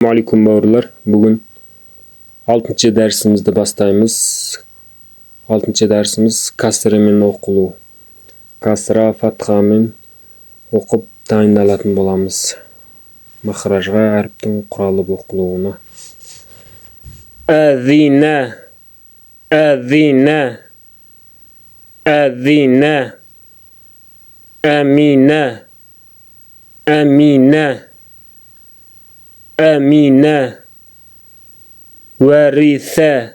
Assalamualaikum bауырлар. Бүгін 6-cı dərsimizді бастаймыз. 6-cı dərsimiz kasraмен оқылу. Kasra фатхамен оқып дайындалатын боламыз. Махражға әріптің құралып оқылуына. Әзина, әзина, әзина, әмина, әмина, أمينة ورثة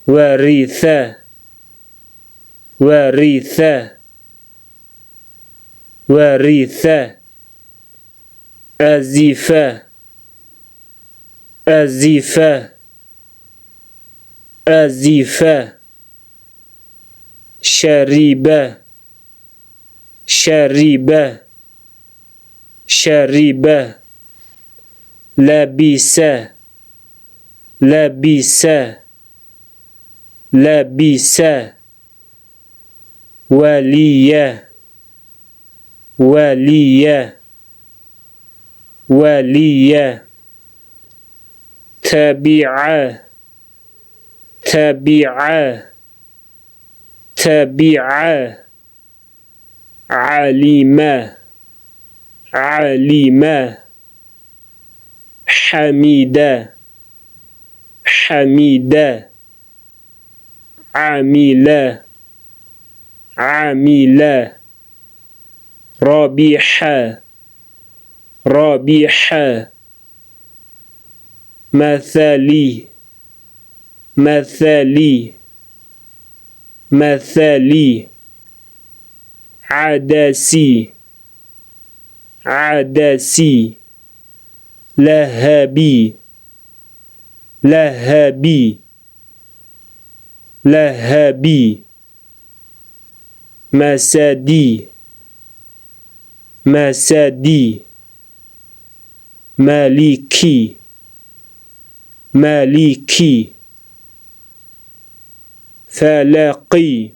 ورثة ورثة ورثة أزفة أزفة أزفة شريبة شريبة شريبة لبسة لبسة لبسة ولية ولية ولية تبعة تبعة تبعة علمة علمة حميدة حميدة عاملة عاملة رابحة رابحة مثالي مثالي مثالي عدسي عدسي لهبي لهبي لهبي مسدي مسدي مالكي مالكي فلقي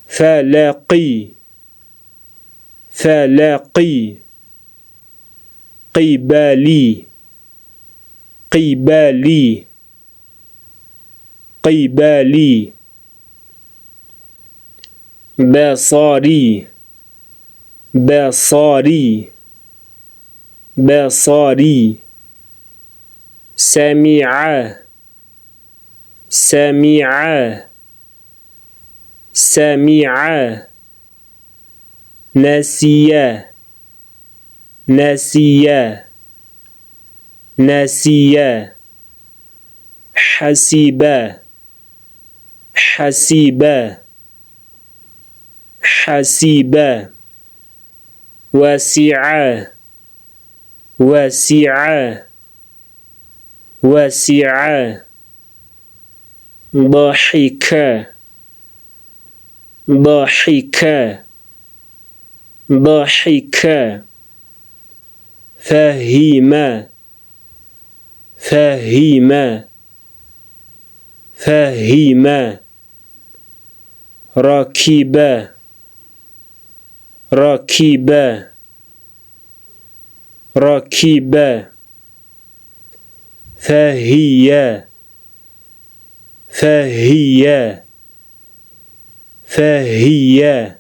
فلقي فلقي قبالي قبالي قبالي بصاري بصاري بصاري سمع سمع سمع نسي نسي نسي حسب حسب حسب وسع وسع وسع ضحك ضحك ضحك فهم فهم فهم ركب ركب ركب فهي فهي فهي